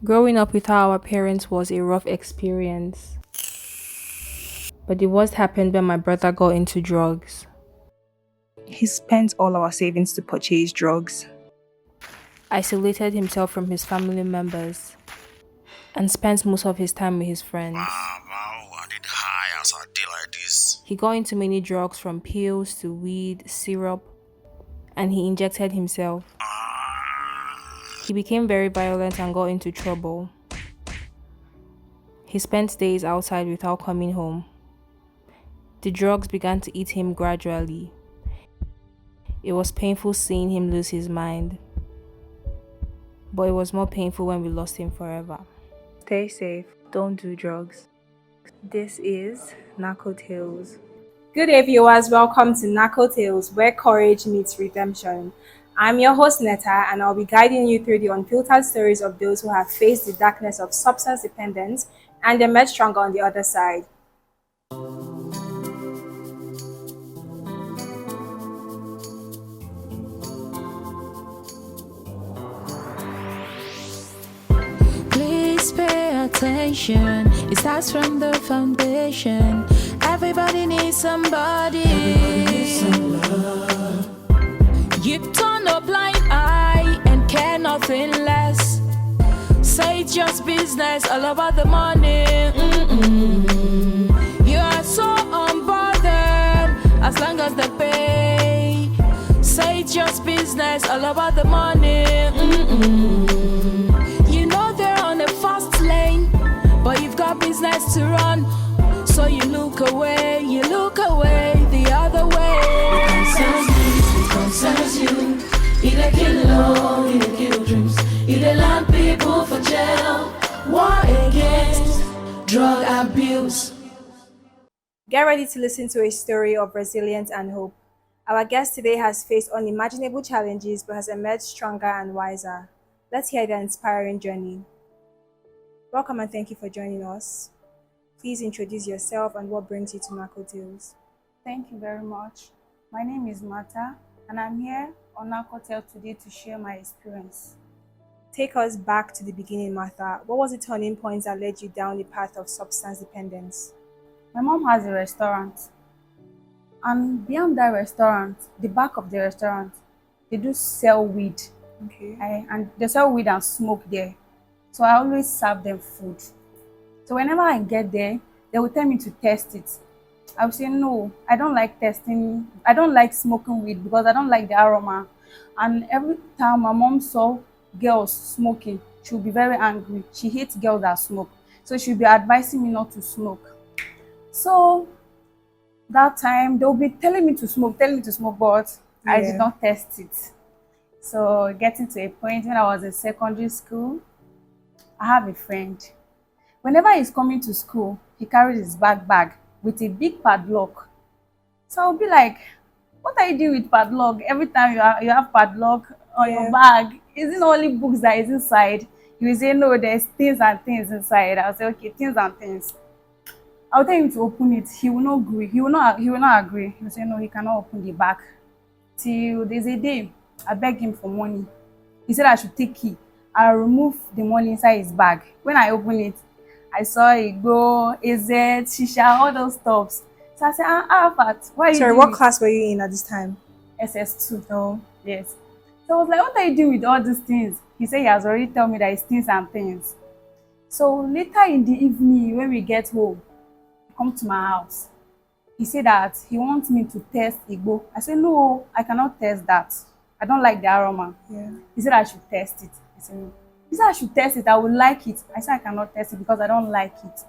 Growing up without our parents was a rough experience, but the worst happened when my brother got into drugs. He spent all our savings to purchase drugs. Isolated himself from his family members, and spent most of his time with his friends. Wow, I did high as a day like this. He got into many drugs from pills to weed, syrup, and he injected himself. He became very violent and got into trouble. He spent days outside without coming home. The drugs began to eat him gradually. It was painful seeing him lose his mind, but it was more painful when we lost him forever. Stay safe. Don't do drugs. This is NarcoTales. Good day, viewers. Welcome to NarcoTales, where courage meets redemption. I'm your host, Netta, and I'll be guiding you through the unfiltered stories of those who have faced the darkness of substance dependence and emerged stronger on the other side. Please pay attention. It starts from the foundation. Everybody needs somebody. You turn a blind eye and care nothing less. Say it's just business, all about the money. You are so unbothered as long as they pay. Say it's just business, all about the money. You know they're on a fast lane, but you've got business to run. So you look away the other way. It concerns you. It a kill love, it a kill dreams. It a land people for jail. War against drug abuse. Get ready to listen to a story of resilience and hope. Our guest today has faced unimaginable challenges but has emerged stronger and wiser. Let's hear their inspiring journey. Welcome and thank you for joining us. Please introduce yourself and what brings you to NarcoTales. Thank you very much. My name is Mata, and I'm here on NarcoTales today to share my experience. Take us back to the beginning, Martha. What was the turning point that led you down the path of substance dependence? My mom has a restaurant, and beyond that restaurant, the back of the restaurant, they do sell weed. Okay. And they sell weed and smoke there. So I always serve them food. So whenever I get there, they will tell me to test it. I will say, no, I don't like testing. I don't like smoking weed because I don't like the aroma. And every time my mom saw girls smoking, she would be very angry. She hates girls that smoke. So she'll be advising me not to smoke. So that time, they'll be telling me to smoke, but I did not test it. So getting to a point when I was in secondary school, I have a friend. Whenever he's coming to school, he carries his bag with a big padlock. So I'll be like, what are you doing with padlock? Every time you have padlock on your bag, isn't only books that is inside? He will say, no, there's things and things inside. I'll say, okay, things and things. I'll tell him to open it. He will not agree. He will not agree. He will say, no, he cannot open the bag. Till there's a day, I begged him for money. He said I should take key. I'll remove the money inside his bag. When I open it, I saw Igbo, AZ, Shisha, all those stuffs. So I said, Arafat, why are you Sorry, doing what it? class were you in at this time? SS2. Oh, yes. So I was like, what are you doing with all these things? He said he has already told me that it's things and things. So later in the evening, when we get home, he come to my house. He said that he wants me to test Igbo. I said, no, I cannot test that. I don't like the aroma. Yeah. He said I should test it. I said, no. He said I should test it. I would like it. I said I cannot test it because I don't like it.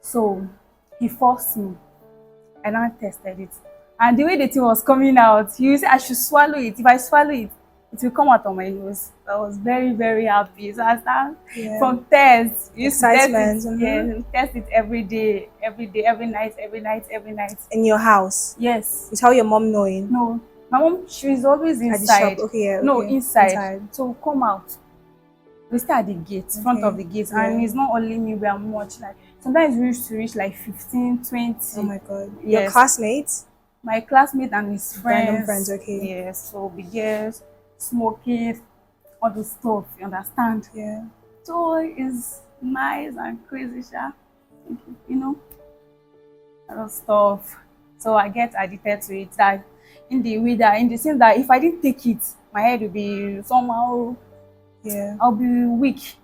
So he forced me. I now tested it. And the way the thing was coming out, he said I should swallow it. If I swallow it, it will come out on my nose. I was very, very happy. So I started from test. Excitement. Test it every day, every night. In your house? Yes. Without your mom knowing? No. My mom, she's always inside. At the shop? Okay, yeah. No, Okay. inside. So come out. We stay at the gate, front of the gate. And it's not only me, we are much. Like sometimes we used to reach like 15, 20. Oh my God. Yes. Your classmates? My classmate and his friends. Random friends, okay. Yes. So we just smoking, all the stuff, you understand? Yeah. So it's nice and crazy, sha. You know, a lot of stuff. So I get addicted to it. That in the way that in the sense that if I didn't take it, my head will be somehow. Yeah. I'll be weak.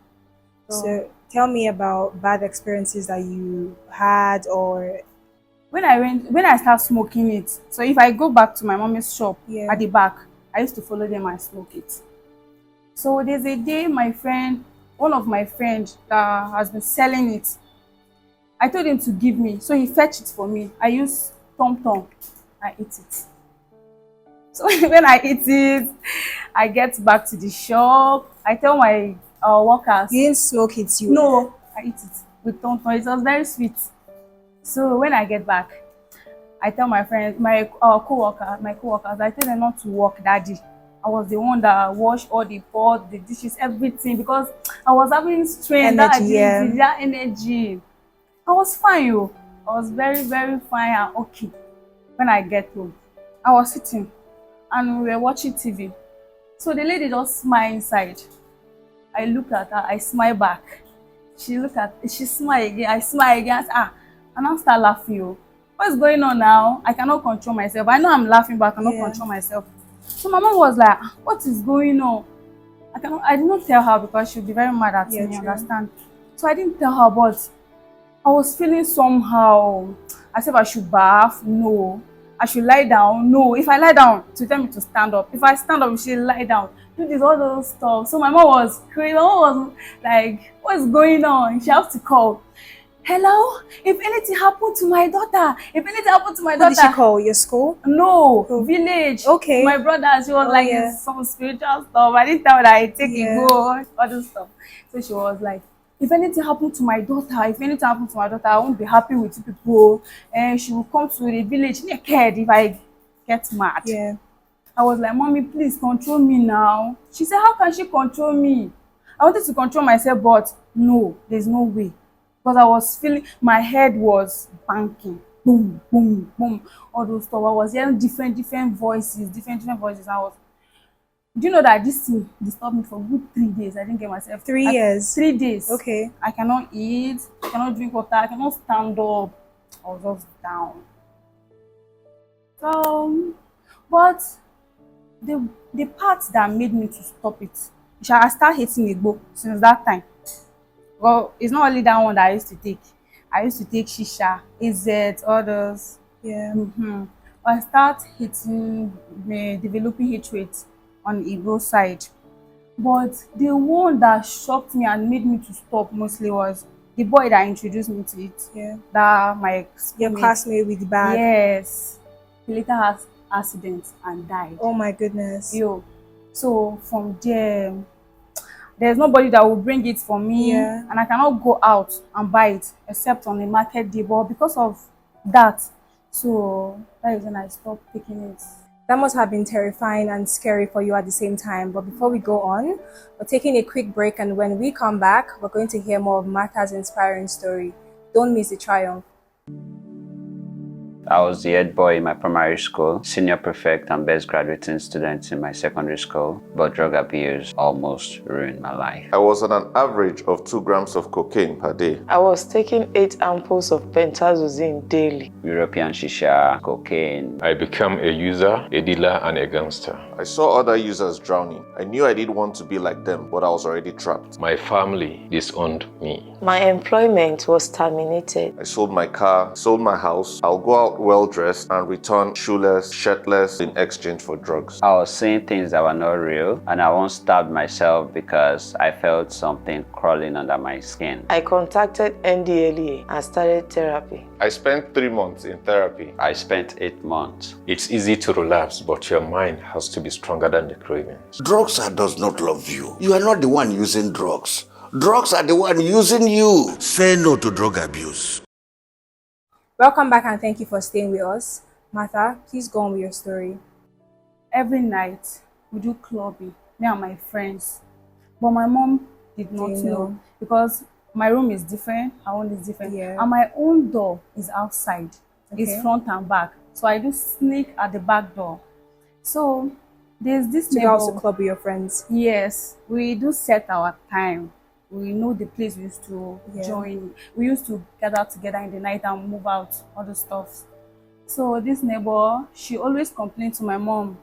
So tell me about bad experiences that you had, or When I start smoking it, so if I go back to my mommy's shop Yeah. at the back, I used to follow them and smoke it. So there's a day one of my friends that has been selling it, I told him to give me, so he fetched it for me. I use Tom Tom, I eat it. So when I eat it, I get back to the shop. I tell my workers. you didn't smoke it, you No, I eat it with Tom Tom. It was very sweet. So when I get back, I tell my friends, my co-workers, I tell them not to work that day. I was the one that washed all the pots, the dishes, everything, because I was having strength, that Energy, agility, that energy. I was fine, yo. I was very, very fine and okay. When I get home, I was sitting and we were watching TV. So the lady just smiled inside. I look at her, I smile back. She smile again, I smile again. And I start laughing. Yo. What's going on now? I cannot control myself. I know I'm laughing, but I cannot control myself. So my mom was like, what is going on? I did not tell her because she'd be very mad at me, you understand? So I didn't tell her, but I was feeling somehow as if I should bath. No. I should lie down. No. If I lie down, to tell me to stand up. If I stand up, she should lie down. Do this, all those stuff. So my mom was crazy. My mom was like, what's going on? She has to call. Hello? If anything happened to my daughter. If anything happened to my daughter. Who did she call? Your school? No. Village. Okay. My brother, she was like, some spiritual stuff. I didn't tell her that I take it, go, all this stuff. So she was like, if anything happened to my daughter, I won't be happy with you people. And she will come to the village naked if I get mad. Yeah. I was like, Mommy, please control me now. She said, how can she control me? I wanted to control myself, but no, there's no way. Because I was feeling, my head was banking. Boom, boom, boom. All those stuff. I was hearing different voices, different voices. Do you know that this thing disturbed me for good 3 days? I didn't get myself. 3 years? 3 days. Okay. I cannot eat, I cannot drink water, I cannot stand up. I was just down. So, but the part that made me to stop it, I started hating Igbo since that time. Well, it's not only that one that I used to take. I used to take shisha, AZ, others. Yeah. I start hating, developing hatred on Igbo side. But the one that shocked me and made me to stop mostly was the boy that introduced me to it. Yeah. That my Your classmate with the bag. Yes. He later has accident and died. Oh my goodness. Yo. So from there, there's nobody that will bring it for me. Yeah. And I cannot go out and buy it except on a market day. But because of that, so that is when I stopped taking it. That must have been terrifying and scary for you at the same time. But before we go on, we're taking a quick break, and when we come back, we're going to hear more of Martha's inspiring story. Don't miss the triumph. I was the head boy in my primary school, senior prefect and best graduating student in my secondary school, but drug abuse almost ruined my life. I was on an average of 2 grams of cocaine per day. I was taking 8 ampoules of pentazosine daily. European shisha, cocaine. I became a user, a dealer, and a gangster. I saw other users drowning. I knew I didn't want to be like them, but I was already trapped. My family disowned me. My employment was terminated. I sold my car, sold my house. I'll go out well-dressed and return shoeless, shirtless in exchange for drugs. I was seeing things that were not real, and I once stabbed myself because I felt something crawling under my skin. I contacted NDLEA and started therapy. I spent 3 months in therapy. I spent 8 months. It's easy to relapse, but your mind has to be stronger than the cravings. Drugs does not love you. You are not the one using drugs. Drugs are the one using you. Say no to drug abuse. Welcome back, and thank you for staying with us. Martha, please go on with your story. Every night we do clubbing, me and my friends. But my mom did not know because my room is different, her own is different. Yeah. And my own door is outside. It's front and back. So I do sneak at the back door. So there's this So you also club with your friends? Yes. We do set our time. we know the place we used to Yeah. join. We used to gather together in the night and move out, all the stuff. So this neighbor, she always complained to my mom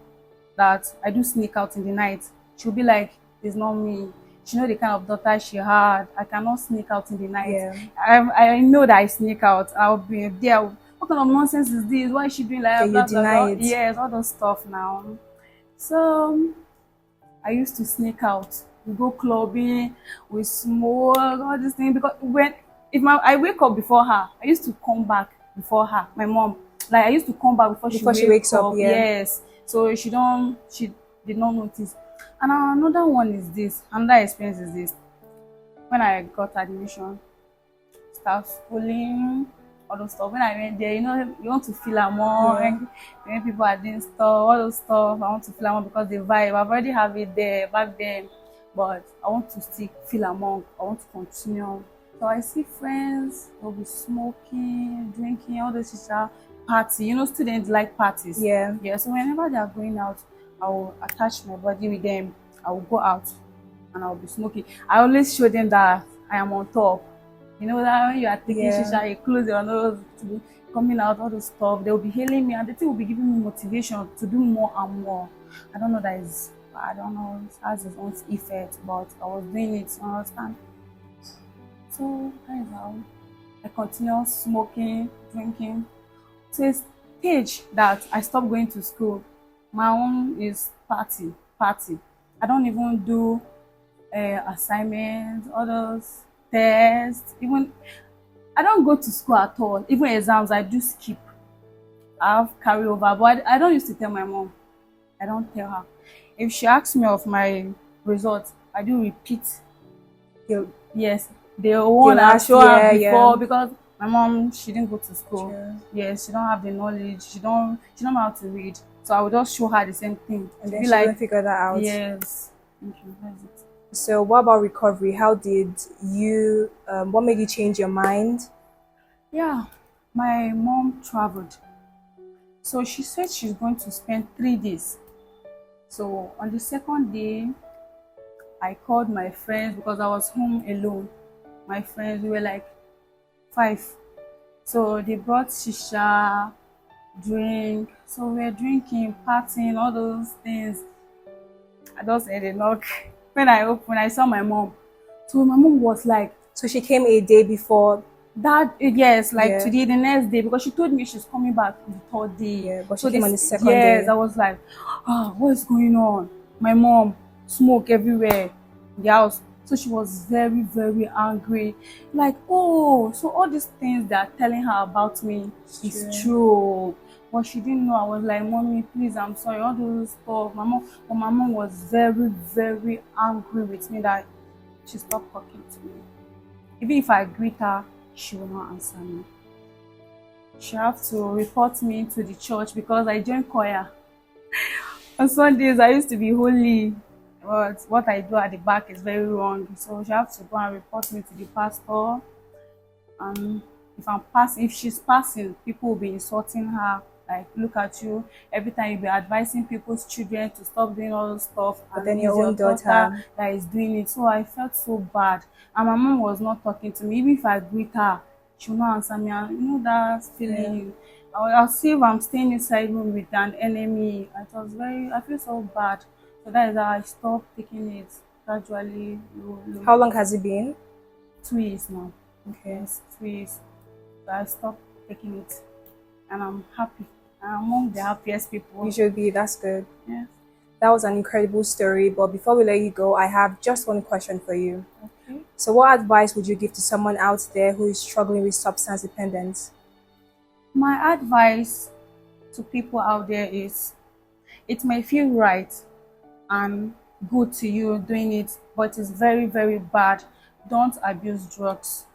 that I do sneak out in the night. She'll be like, it's not me. She know the kind of daughter she had. I cannot sneak out in the night. Yeah. I know that I sneak out. I'll be there. What kind of nonsense is this? Why is she doing like Okay, that? you deny it. Yes, all those stuff now. So I used to sneak out. We go clubbing, we smoke, all these things. Because I wake up before her, I used to come back before her. My mom, like I used to come back before she wakes up. Yeah. Yes. So she did not notice. And another one is this. Another experience is this. When I got admission, start schooling, all those stuff. When I went there, you know, you want to feel among. Yeah. When people are doing stuff, all those stuff, I want to feel among because the vibe, I've already have it there back then. But I want to still feel among. I want to continue. So I see friends, they'll be smoking, drinking, all this shisha, party. You know, students like parties. Yeah. Yeah. So whenever they are going out, I will attach my body with them. I will go out and I will be smoking. I always show them that I am on top. You know that when you are taking shisha, you close your nose to be coming out, all the stuff. They will be hailing me and the thing will be giving me motivation to do more and more. I don't know that is, I don't know, it has its own effect, but I was doing it, you understand? So that is how I continue smoking, drinking. To a stage that I stopped going to school. My own is party. I don't even do assignments, others, tests. Even I don't go to school at all. Even exams, I do skip. I have carryover, but I don't used to tell my mom. I don't tell her. If she asks me of my results, I do repeat. Yes, the one I show her before because my mom, she didn't go to school. Sure. Yes, she don't have the knowledge. She don't know how to read. So I would just show her the same thing. And then she wouldn't figure that out. Yes. Thank you. That's it. So what about recovery? How did you, what made you change your mind? Yeah, my mom traveled. So she said she's going to spend 3 days. So on the second day, I called my friends because I was home alone. My friends, we were like 5. So they brought shisha, drink. So we were drinking, partying, all those things. I just heard a knock. When I opened, I saw my mom. So my mom was like... So she came a day before? That, yes, like today, the next day, because she told me she's coming back the 3rd day. Yeah, but she came on the 2nd day. Yes, I was like, what is going on? My mom, smoke everywhere in the house. So she was very, very angry. Like, oh, so all these things they are telling her about me is true. But she didn't know. I was like, Mommy, please, I'm sorry, all those stuff. My mom was very, very angry with me that she stopped talking to me. Even if I greet her, she will not answer me. She have to report me to the church because I joined choir. On Sundays, I used to be holy. But what I do at the back is very wrong. So she have to go and report me to the pastor. And if she's passing, people will be insulting her. Like, look at you. Every time you'll be advising people's children to stop doing all those stuff. But then your own daughter that is doing it. So I felt so bad. And my mom was not talking to me. Even if I greet her, she will not answer me. And you know that feeling. I'll see if I'm staying inside room with an enemy. I feel so bad. So that is how I stopped taking it gradually. How long has it been? 2 years now. Okay. Yes, 2 years. So I stopped taking it. And I'm happy. I'm among the happiest people. You should be. That's good. Yes. That was an incredible story. But before we let you go, I have just one question for you. Okay. So what advice would you give to someone out there who is struggling with substance dependence? My advice to people out there is, it may feel right and good to you doing it, but it's very, very bad. Don't abuse drugs.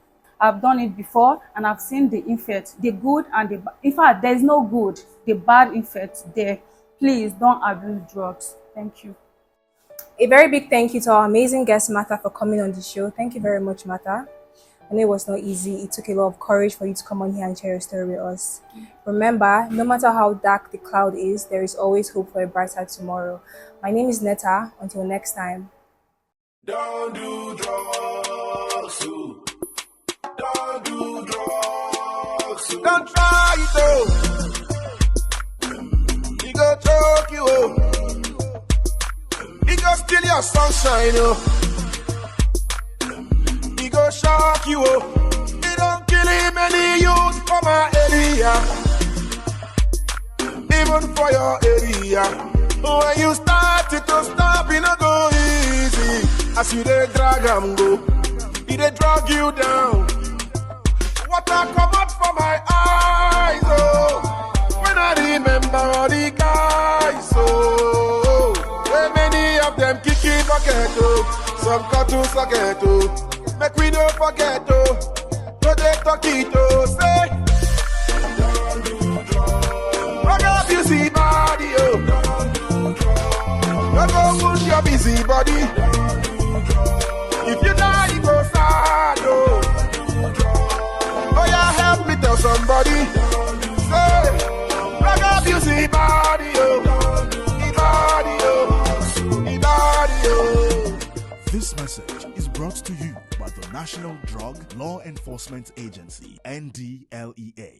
I've done it before and I've seen the effect, the good and the bad. In fact, there's no good, the bad effect there. Please don't abuse drugs. Thank you. A very big thank you to our amazing guest, Martha, for coming on the show. Thank you very much, Martha. I know it was not easy. It took a lot of courage for you to come on here and share your story with us. Remember, no matter how dark the cloud is, there is always hope for a brighter tomorrow. My name is Netta. Until next time. Don't do drugs. Don't try it though. He go choke you oh. He go steal your sunshine oh. He go shock you oh. He don't kill him any youth for my area. Even for your area. When you start it to stop, it no go easy. As you dey drag am go, he dey drag you down. Water come out from my eyes, oh. When I remember all the guys, oh. Way many of them kicking bucket, oh. Some cut to socket, oh. Make we don't forget, oh. No they talk it, oh. Say, rock up you see body, oh. Don't go wound your busy body. If you die, you go sad, oh. Oh yeah, help me tell somebody. Say, rock up you see body, oh. Body, oh. Body, oh. This message is brought to you by the National Drug Law Enforcement Agency, NDLEA.